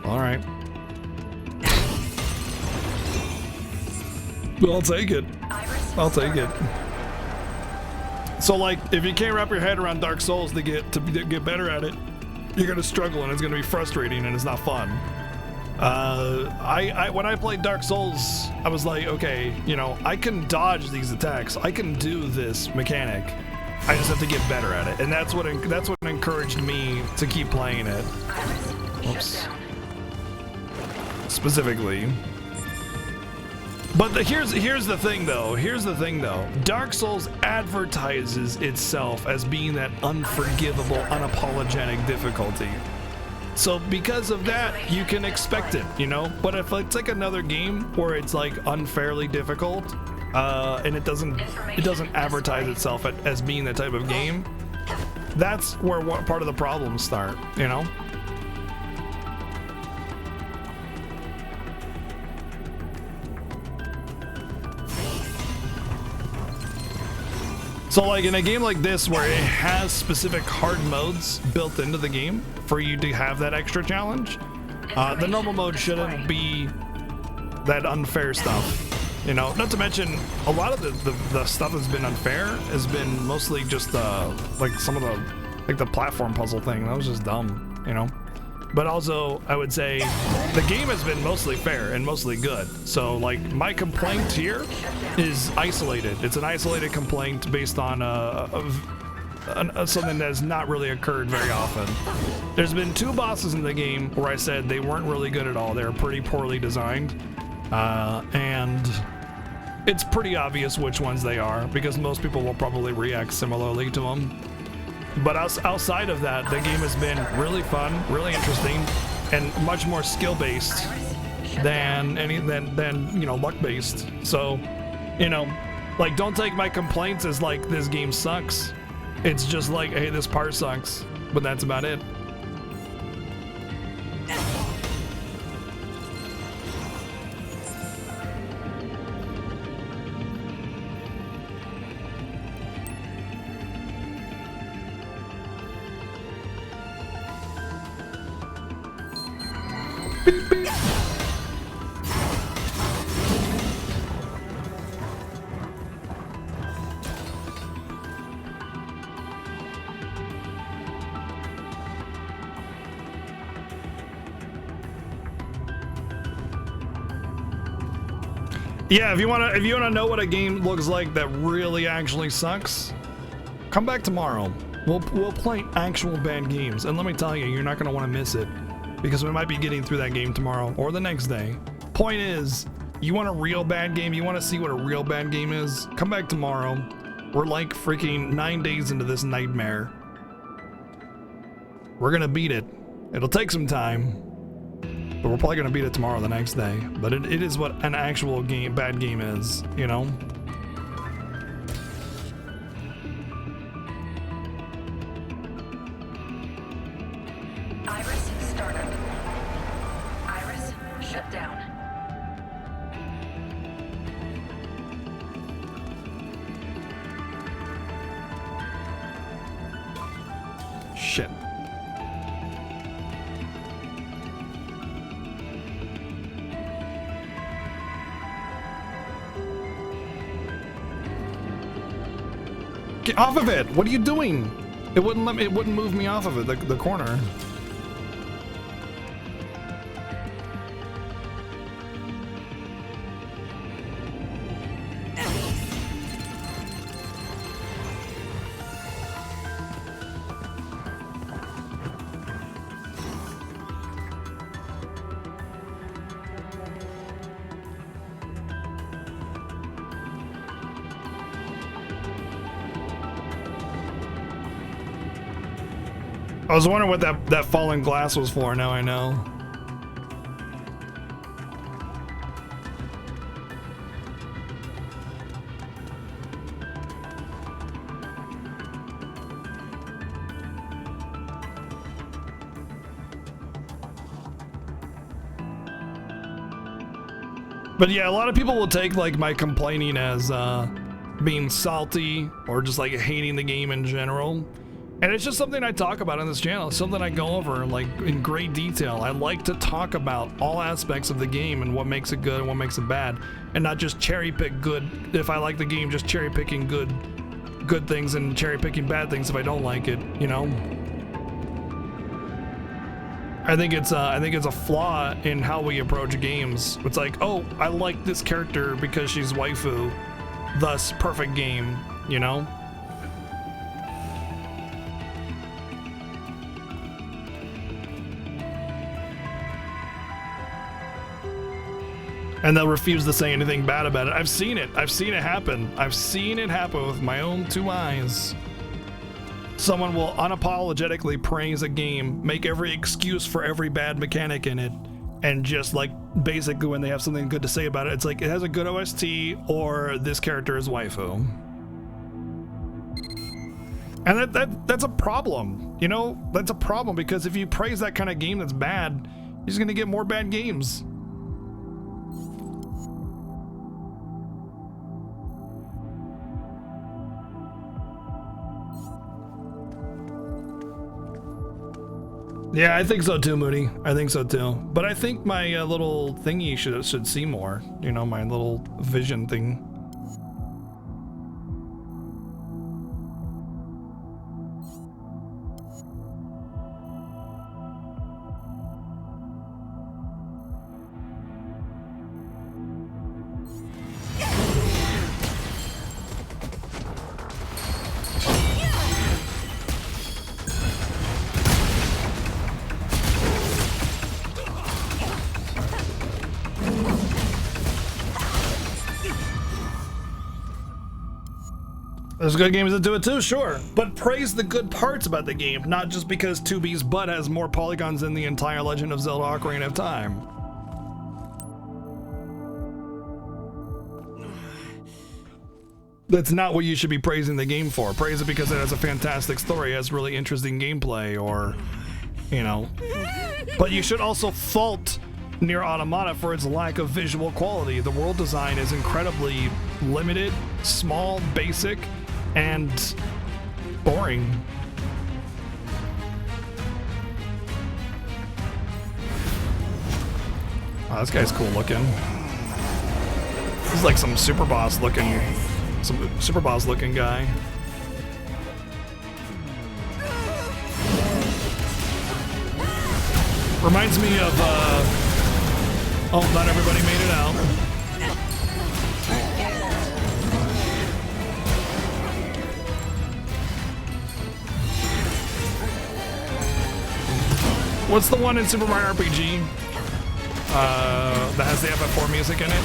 All right. I'll take it. I'll take it. So like, if you can't wrap your head around Dark Souls to get better at it, you're gonna struggle and it's gonna be frustrating and it's not fun. When I played Dark Souls, I was like, okay, you know, I can dodge these attacks. I can do this mechanic. I just have to get better at it, and that's what encouraged me to keep playing it. Oops. Specifically. But here's the thing though. Here's the thing though. Dark Souls advertises itself as being that unforgivable, unapologetic difficulty. So because of that, you can expect it, you know? But if it's like another game where it's like unfairly difficult, and it doesn't advertise itself as being that type of game, that's where part of the problems start, you know? So like in a game like this where it has specific hard modes built into the game for you to have that extra challenge, the normal mode shouldn't be that unfair stuff, you know? Not to mention a lot of the stuff that's been unfair has been mostly just like some of the platform puzzle thing. That was just dumb, you know? But also I would say the game has been mostly fair and mostly good. So like my complaint here is isolated. It's an isolated complaint based on something that has not really occurred very often. There's been 2 bosses in the game where I said they weren't really good at all. They were pretty poorly designed, and it's pretty obvious which ones they are because most people will probably react similarly to them. But outside of that, the game has been really fun, really interesting, and much more skill-based than you know, luck-based. So, you know, like, don't take my complaints as like this game sucks. It's just like, hey, this part sucks, but that's about it. Yeah, if you wanna know what a game looks like that really actually sucks, come back tomorrow. We'll play actual bad games, and let me tell you, you're not gonna want to miss it because we might be getting through that game tomorrow or the next day. Point is, you want a real bad game? You want to see what a real bad game is? Come back tomorrow. We're like freaking 9 days into this nightmare. We're gonna beat it. It'll take some time. But we're probably gonna beat it tomorrow or the next day. But it is what an actual bad game is, you know? Iris startup. Iris shut down. Shit. Get off of it! What are you doing? It wouldn't let me. It wouldn't move me off of it. The corner. I was wondering what that fallen glass was for. Now I know. But yeah, a lot of people will take like my complaining as being salty or just like hating the game in general. And it's just something I talk about on this channel. It's something I go over like in great detail. I like to talk about all aspects of the game and what makes it good and what makes it bad, and not just cherry pick good. If I like the game, just cherry picking good things and cherry picking bad things if I don't like it. You know. I think it's a flaw in how we approach games. It's like, oh, I like this character because she's waifu, thus perfect game. You know. And they'll refuse to say anything bad about it. I've seen it. I've seen it happen. I've seen it happen with my own 2 eyes. Someone will unapologetically praise a game, make every excuse for every bad mechanic in it, and just like basically when they have something good to say about it, it's like it has a good OST or this character is waifu. And that's a problem. You know, that's a problem because if you praise that kind of game that's bad, you're just gonna get more bad games. Yeah, I think so too, Moody. I think so too. But I think my little thingy should see more. You know, my little vision thing. There's good games that do it too, sure. But praise the good parts about the game, not just because 2B's butt has more polygons than the entire Legend of Zelda Ocarina of Time. That's not what you should be praising the game for. Praise it because it has a fantastic story, has really interesting gameplay, or, you know. But you should also fault Nier Automata for its lack of visual quality. The world design is incredibly limited, small, basic, and boring. Oh, this guy's cool looking. He's like some super boss looking guy. Reminds me of oh, not everybody made it out. What's the one in Super Mario RPG that has the FF4 music in it?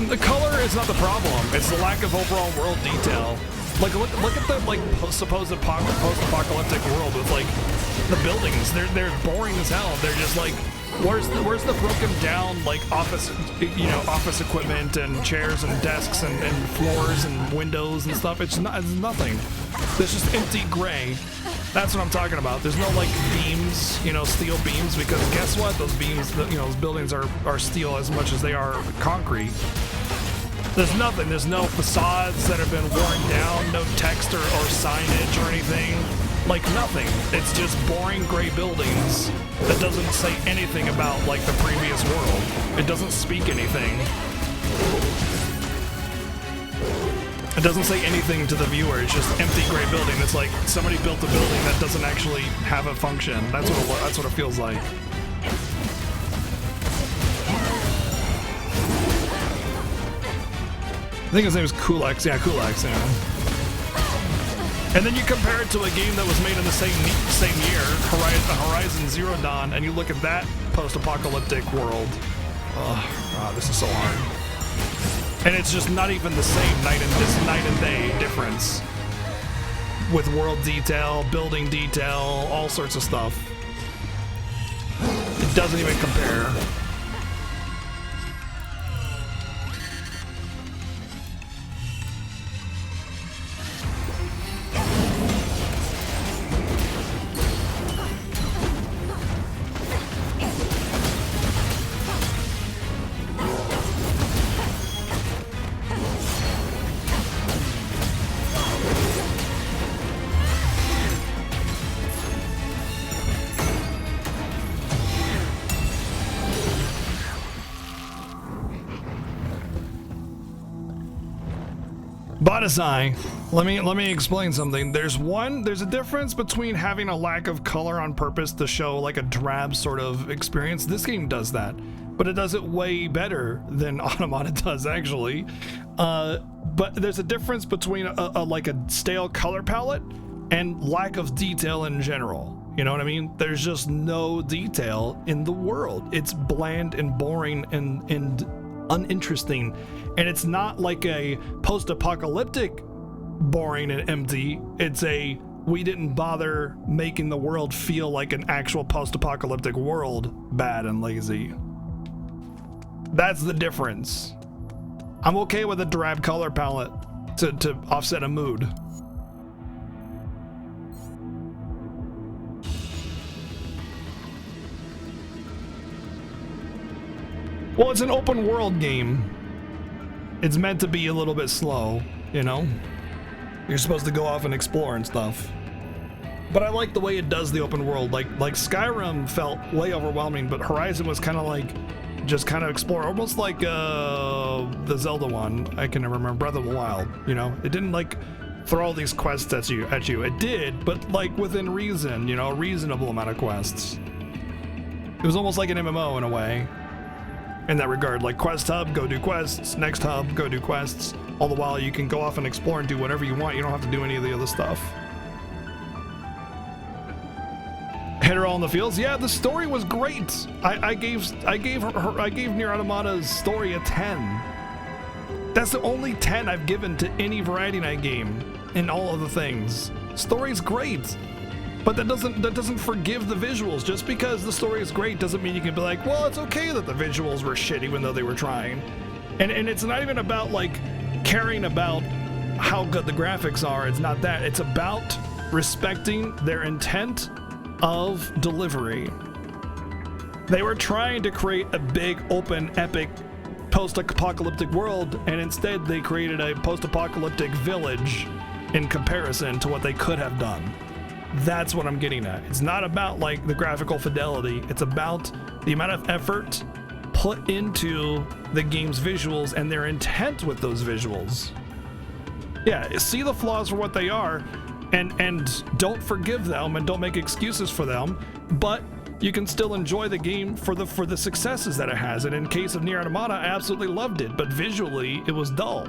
The color is not the problem. It's the lack of overall world detail. Like look at the like supposed post-apocalyptic world with like the buildings. They're boring as hell. They're just like where's the broken down like office equipment and chairs and desks and floors and windows and stuff. It's nothing. There's just empty gray. That's what I'm talking about. There's no like beams, steel beams, because guess what? Those beams, those buildings are steel as much as they are concrete. There's nothing. There's no facades that have been worn down, no text or signage or anything. Like nothing. It's just boring gray buildings that doesn't say anything about like the previous world. It doesn't speak anything. It doesn't say anything to the viewer. It's just empty gray building. It's like somebody built a building that doesn't actually have a function. That's what it feels like. I think his name is Kulix. Yeah, Kulix. Yeah. And then you compare it to a game that was made in the same year, Horizon Zero Dawn, and you look at that post-apocalyptic world. Oh, this is so hard. And it's just not even the same night and day difference with world detail, building detail, all sorts of stuff. It doesn't even compare. Badasai, let me explain something. There's a difference between having a lack of color on purpose to show like a drab sort of experience. This game does that, but it does it way better than Automata does actually. But there's a difference between a like a stale color palette and lack of detail in general. You know what I mean? There's just no detail in the world. It's bland and boring and uninteresting. And it's not like a post-apocalyptic boring and empty. It's a we didn't bother making the world feel like an actual post-apocalyptic world bad and lazy. That's the difference. I'm okay with a drab color palette to offset a mood. Well, it's an open world game. It's meant to be a little bit slow, you know? You're supposed to go off and explore and stuff. But I like the way it does the open world. Like Skyrim felt way overwhelming, but Horizon was kind of like, just kind of explore, almost like the Zelda one. I can never remember, Breath of the Wild, you know? It didn't like throw all these quests at you. It did, but like within reason, you know, a reasonable amount of quests. It was almost like an MMO in a way. In that regard, like quest hub, go do quests, next hub, go do quests. All the while you can go off and explore and do whatever you want. You don't have to do any of the other stuff. Hit her all in the fields. Yeah, the story was great. I gave Nier Automata's story a 10. That's the only 10 I've given to any Variety Night game in all of the things. Story's great. But that doesn't forgive the visuals. Just because the story is great doesn't mean you can be like, well, it's okay that the visuals were shit even though they were trying. And it's not even about like caring about how good the graphics are. It's not that. It's about respecting their intent of delivery. They were trying to create a big, open, epic post-apocalyptic world, and instead they created a post-apocalyptic village in comparison to what they could have done. That's what I'm getting at. It's not about like the graphical fidelity. It's about the amount of effort put into the game's visuals and their intent with those visuals. Yeah, see the flaws for what they are and don't forgive them and don't make excuses for them, but you can still enjoy the game for the successes that it has. And in case of Nier Automata, I absolutely loved it, but visually it was dull.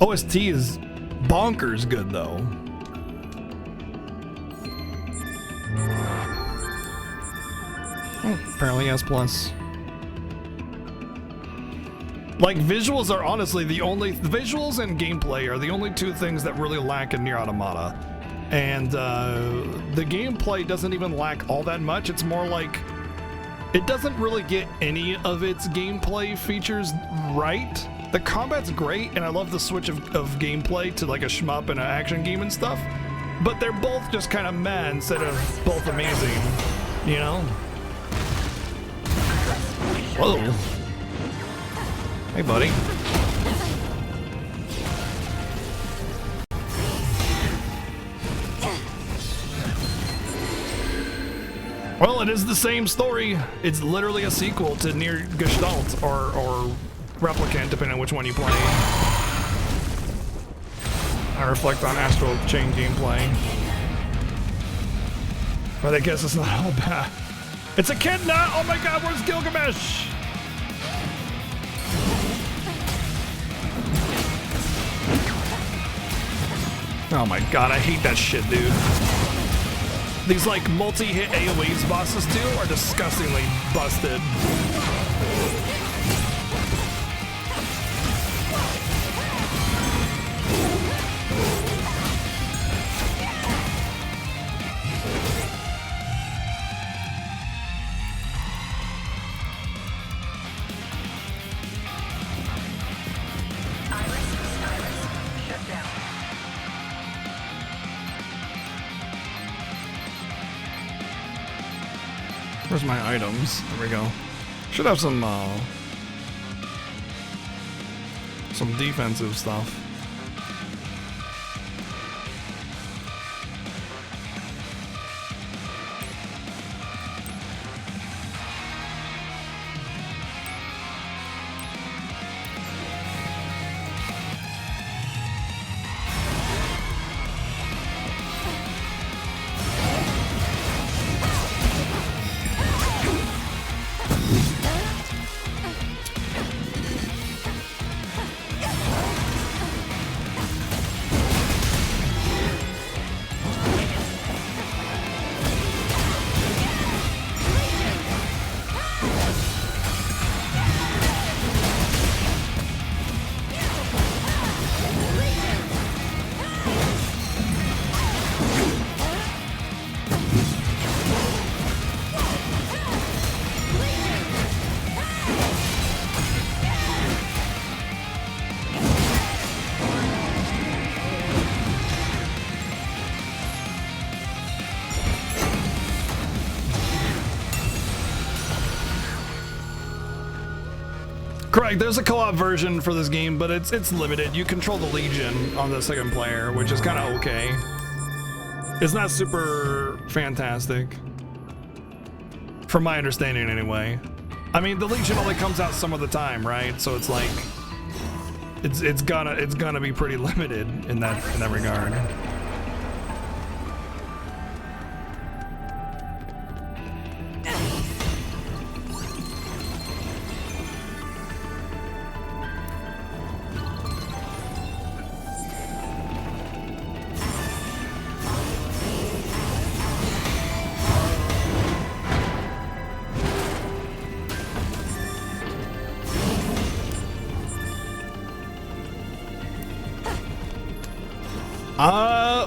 OST is bonkers good though. Oh, apparently S+. Like visuals are honestly the visuals and gameplay are the only two things that really lack in Nier Automata. And the gameplay doesn't even lack all that much. It's more like it doesn't really get any of its gameplay features right. The combat's great, and I love the switch of gameplay to like a shmup and an action game and stuff, but they're both just kind of meh instead of both amazing, you know? Whoa. Hey, buddy. Well, it is the same story. It's literally a sequel to Nier Gestalt or Replicant, depending on which one you play. I reflect on Astral Chain gameplay. But I guess it's not all bad. It's a kid now! Oh my god, where's Gilgamesh? Oh my god, I hate that shit, dude. These like multi-hit AoEs bosses too are disgustingly busted. Where's my items? There we go. Should have some defensive stuff. Correct. There's a co-op version for this game, but it's limited. You control the Legion on the second player, which is kind of okay. It's not super fantastic, from my understanding anyway. I mean, the Legion only comes out some of the time, right? So it's like it's gonna be pretty limited in that regard.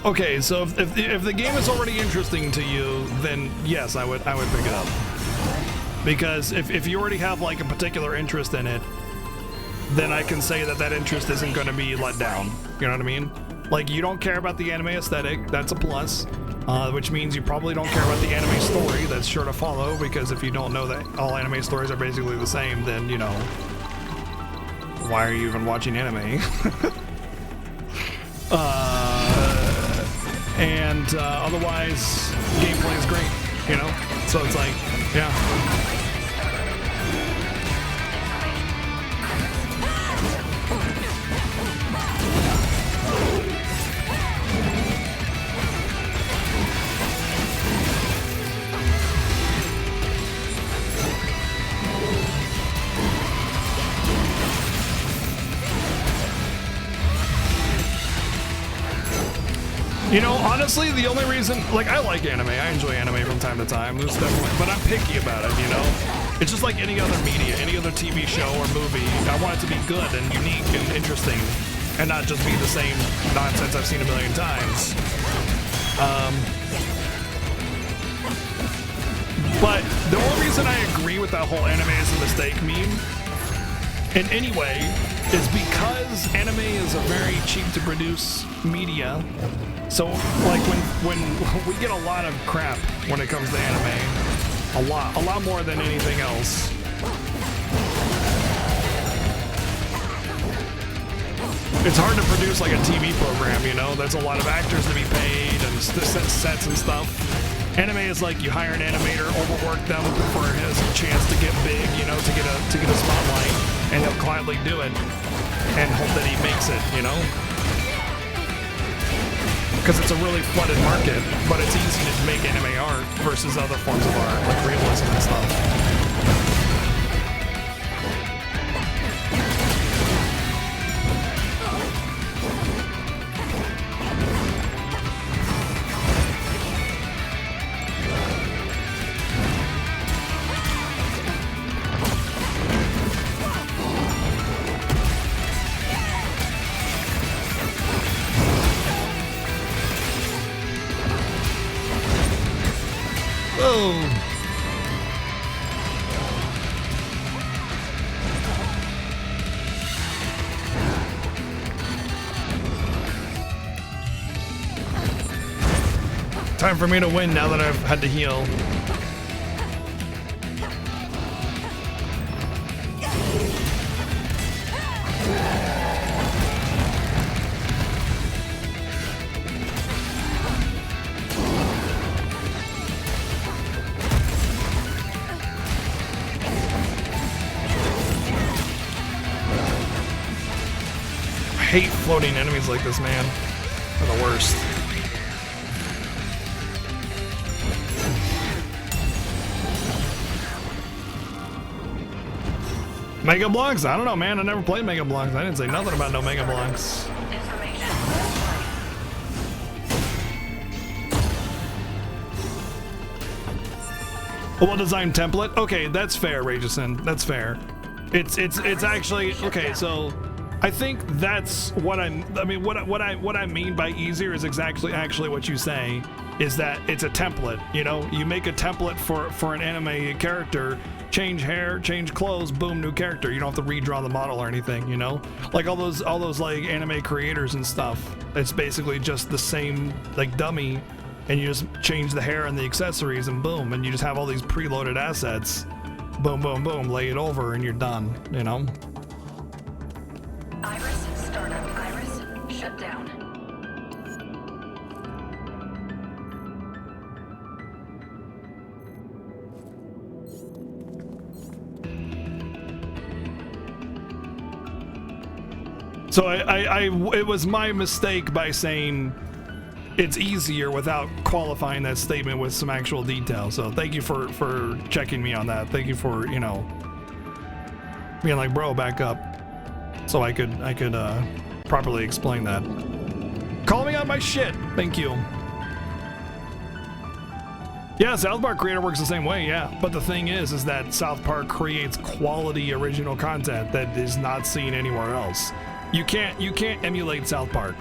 Okay, so if the game is already interesting to you, then yes, I would pick it up. Because if you already have like a particular interest in it, then I can say that interest isn't going to be let down. You know what I mean? Like, you don't care about the anime aesthetic, that's a plus. Which means you probably don't care about the anime story, that's sure to follow, because if you don't know that all anime stories are basically the same, then, you know, why are you even watching anime? And otherwise, gameplay is great, you know? So it's like, yeah. You know, honestly, the only reason, like, I like anime. I enjoy anime from time to time. There's definitely, but I'm picky about it, you know? It's just like any other media, any other TV show or movie. I want it to be good and unique and interesting and not just be the same nonsense I've seen a million times. But the only reason I agree with that whole anime is a mistake meme in any way is because anime is a very cheap to produce media. So, like, when we get a lot of crap when it comes to anime, a lot more than anything else. It's hard to produce like a TV program, you know. There's a lot of actors to be paid and sets and stuff. Anime is like you hire an animator, overwork them for his chance to get big, you know, to get a spotlight, and he'll quietly do it and hope that he makes it, you know. Because it's a really flooded market, but it's easy to make anime art versus other forms of art, like realism and stuff. Time for me to win now that I've had to heal. I hate floating enemies like this, man. They're the worst. Mega Blocks? I don't know, man. I never played Mega Blocks. I didn't say nothing about no Mega Blocks. A well-designed template? Okay, that's fair, Rageson. That's fair. It's actually okay. So, I think that's what I mean. What I mean by easier is actually what you say. Is that it's a template? You know, you make a template for an anime character. Change hair, change clothes, boom, new character. You don't have to redraw the model or anything, you know? Like all those like anime creators and stuff. It's basically just the same like dummy, and you just change the hair and the accessories and boom, and you just have all these preloaded assets. Boom, boom, boom, lay it over and you're done, you know? shut down. So it was my mistake by saying it's easier without qualifying that statement with some actual detail. So thank you for checking me on that. Thank you for, you know, being like, bro, back up, so I could properly explain that. Call me on my shit. Thank you. Yeah, South Park creator works the same way, yeah. But the thing is that South Park creates quality original content that is not seen anywhere else. You can't emulate South Park.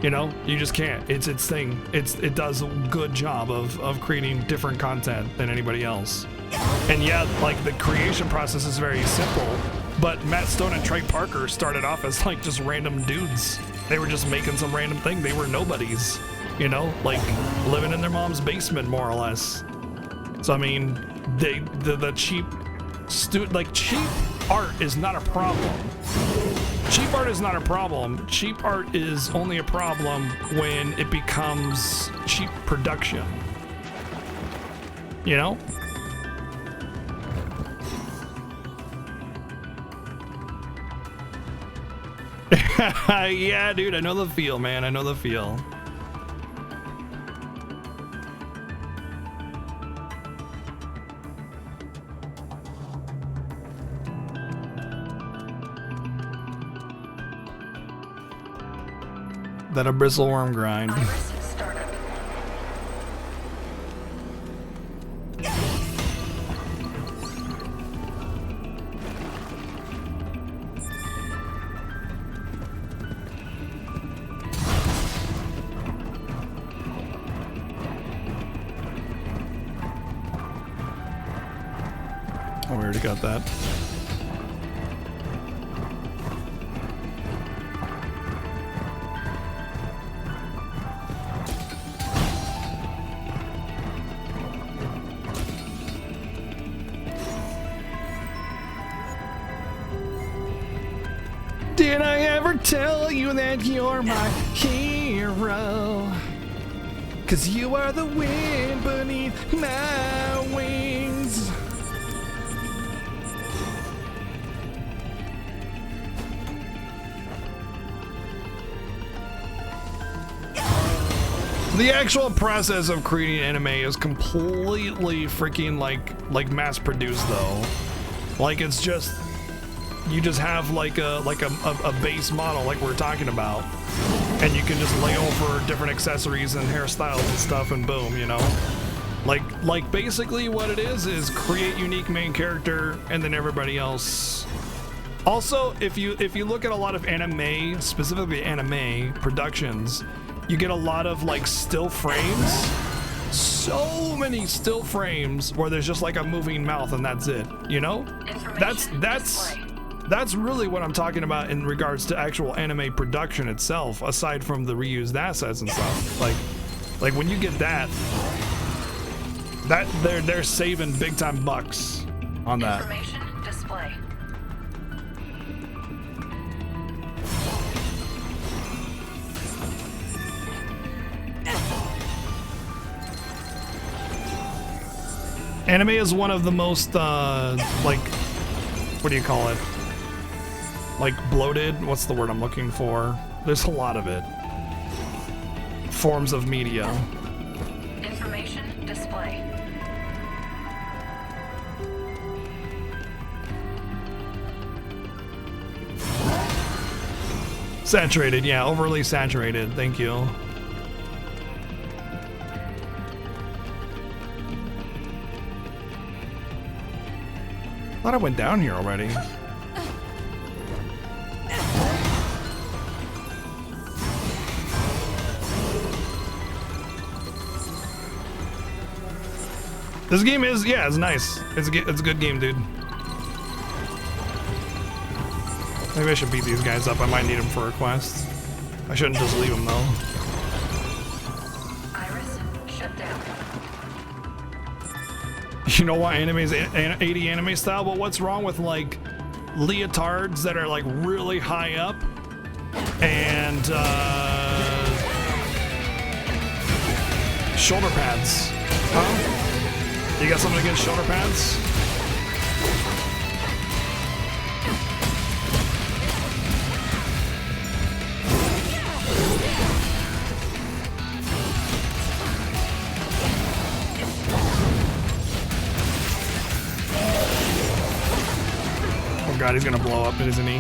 You know, you just can't. It's its thing. It does a good job of creating different content than anybody else. And yeah, like the creation process is very simple, but Matt Stone and Trey Parker started off as like just random dudes. They were just making some random thing. They were nobodies, you know, like living in their mom's basement more or less. So I mean, the cheap art is not a problem. Cheap art is not a problem. Cheap art is only a problem when it becomes cheap production. You know? Yeah, dude, I know the feel, man. I know the feel. That a bristleworm grind. Iris startup. Oh, we already got that. Did I ever tell you that you're my hero? 'Cause you are the wind beneath my wings. The actual process of creating anime is completely freaking like mass produced though. Like it's just, you just have like a base model like we're talking about, and you can just lay over different accessories and hairstyles and stuff, and boom, you know. Like basically what it is create unique main character and then everybody else. Also, if you look at a lot of anime, specifically anime productions, you get a lot of like still frames. So many still frames where there's just like a moving mouth and that's it, you know? That's really what I'm talking about in regards to actual anime production itself, aside from the reused assets and stuff. Like when you get that they're saving big time bucks on that. Information display. Anime is one of the most like, what do you call it? Like bloated, what's the word I'm looking for? There's a lot of it. Forms of media. Information display. Saturated, yeah, overly saturated, thank you. Thought I went down here already. This game is, yeah, it's nice. It's a good game, dude. Maybe I should beat these guys up. I might need them for a quest. I shouldn't just leave them though. Iris shut down. You know why anime is 80 anime style? But what's wrong with like leotards that are like really high up and shoulder pads. Huh? You got something against shoulder pads? Oh god, he's gonna blow up, isn't he?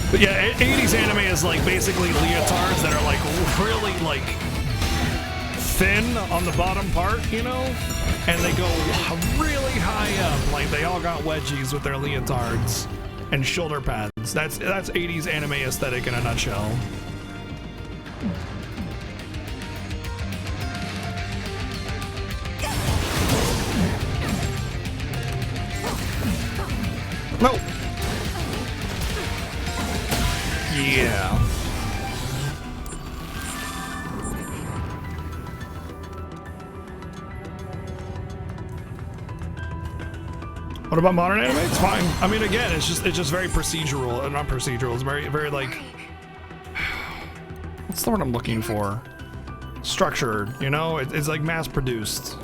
But yeah, 80s anime is like basically leotards that are like really like thin on the bottom part, you know? And they go really high up, like they all got wedgies with their leotards and shoulder pads. That's 80s anime aesthetic in a nutshell. No. Yeah. What about modern anime? It's fine. I mean, again, it's just very procedural, not procedural. It's very like, what's the word I'm looking for? Structured. You know, it's like mass produced.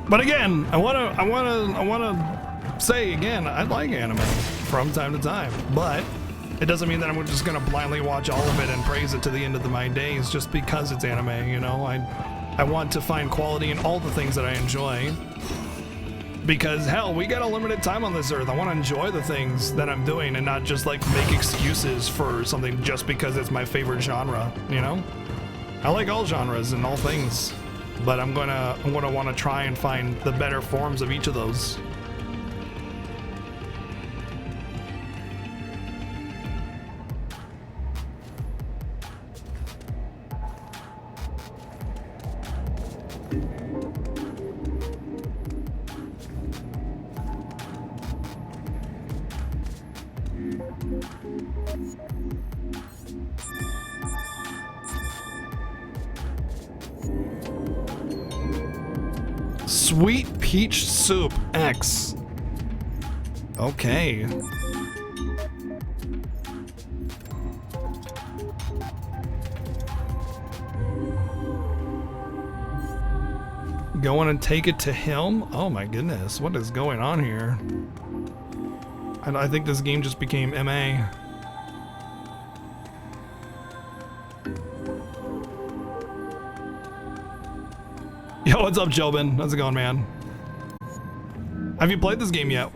But again, I wanna say again, I like anime from time to time, but it doesn't mean that I'm just gonna blindly watch all of it and praise it to the end of my days just because it's anime, you know? I want to find quality in all the things that I enjoy, because hell, we got a limited time on this earth. I want to enjoy the things that I'm doing and not just like make excuses for something just because it's my favorite genre, you know? I like all genres and all things, but I'm gonna want to try and find the better forms of each of those. Sweet Peach Soup X. Okay. Going and take it to him? Oh my goodness, what is going on here? And I think this game just became MA. Yo, what's up, Jobin? How's it going, man? Have you played this game yet?